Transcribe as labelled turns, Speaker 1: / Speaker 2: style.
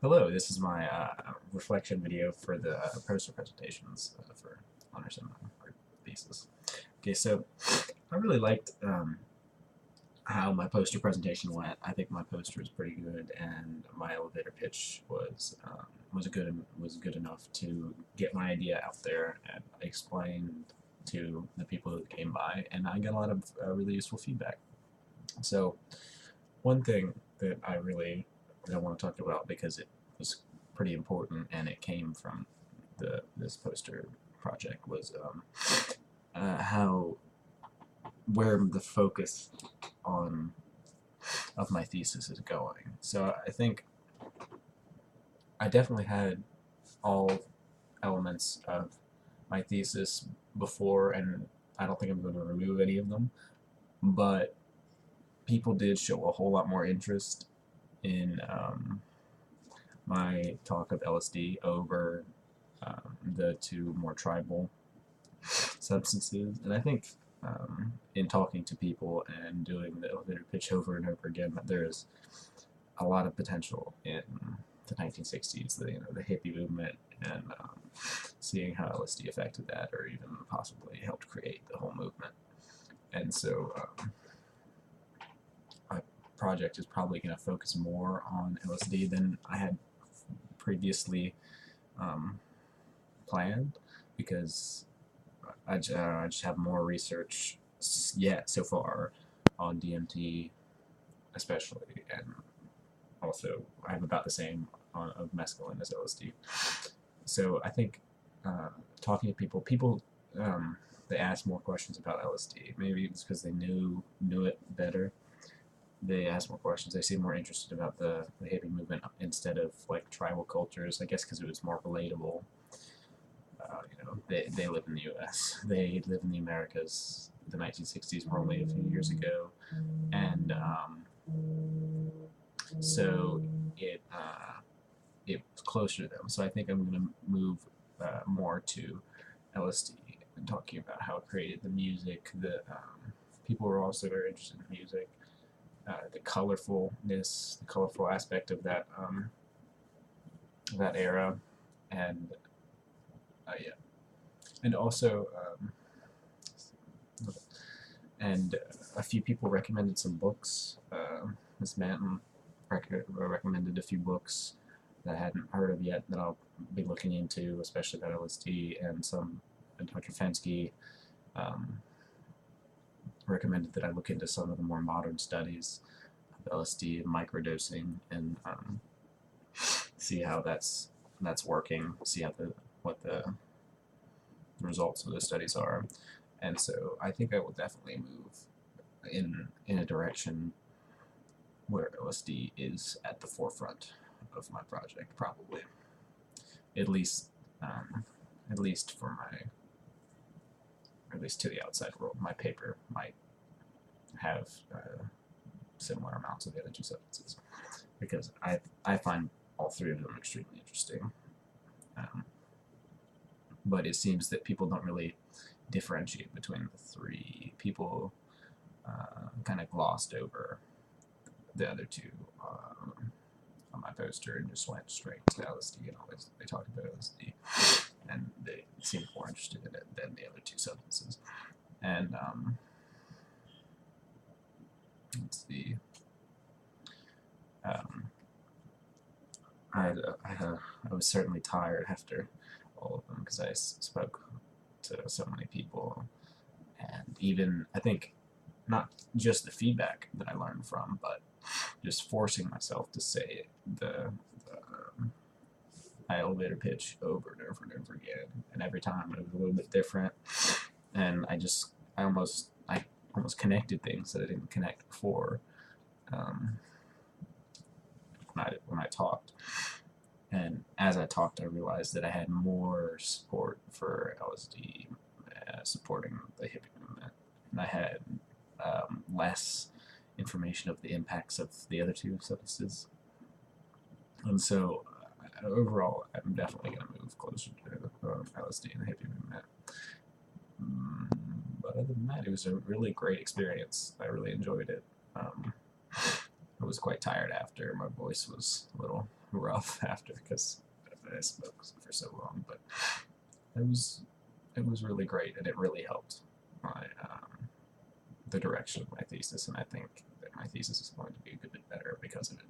Speaker 1: Hello, this is my reflection video for the poster presentations for honors and art thesis. Okay, so I really liked how my poster presentation went. I think my poster was pretty good, and my elevator pitch was good enough to get my idea out there and explain to the people who came by, and I got a lot of really useful feedback. So one thing that I really don't want to talk about because it was pretty important and it came from this poster project was how where the focus on of my thesis is going. So I think I definitely had all elements of my thesis before, and I don't think I'm going to remove any of them. But people did show a whole lot more interest in my talk of LSD over the two more tribal substances. And I think in talking to people and doing the elevator pitch over and over again, that there is a lot of potential in the 1960s, the hippie movement, and seeing how LSD affected that, or even possibly helped create the whole movement. And so my project is probably going to focus more on LSD than I had previously um, planned, because I just have more research yet so far on DMT, especially, and also I have about the same of mescaline as LSD. So I think talking to people, they ask more questions about LSD. Maybe it's because they knew it better. They ask more questions. They seem more interested about the hippie movement instead of like tribal cultures. I guess because it was more relatable. They live in the U.S. They live in the Americas. The 1960s were only a few years ago, and so it was closer to them. So I think I'm going to move more to LSD and talking about how it created the music. The people were also very interested in music, the colorfulness, the colorful aspect of that era, and yeah, and also and a few people recommended some books. Miss Manton recommended a few books that I hadn't heard of yet that I'll be looking into, especially about LSD, and some. And Dr. Fensky um, recommended that I look into some of the more modern studies of LSD and microdosing, and see how that's working, see how what the results of the studies are. And so I think I will definitely move in a direction where LSD is at the forefront of my project, probably. At least, um, at least for my, or at least to the outside world, my paper might have similar amounts of the other two substances, because I find all three of them extremely interesting. Um, but it seems that people don't really differentiate between the three. People kind of glossed over the other two on my poster and just went straight to LSD, and always they talked about LSD, and they seemed more interested in it than the other two substances. And let's see, um, I was certainly tired after all of them because I spoke to so many people, and even I think not just the feedback that I learned from, but just forcing myself to say the elevator pitch over and over and over again, and every time it was a little bit different, and I almost connected things that I didn't connect before um, when I talked. And as I talked, I realized that I had more support for LSD, supporting the hippie movement, and I had less information of the impacts of the other two substances. And so, overall, I'm definitely going to move closer to LSD and the hippie movement. Mm, but other than that, it was a really great experience. I really enjoyed it. I was quite tired after. My voice was a little rough after because I spoke for so long, but it was really great, and it really helped my the direction of my thesis, and I think that my thesis is going to be a good bit better because of it.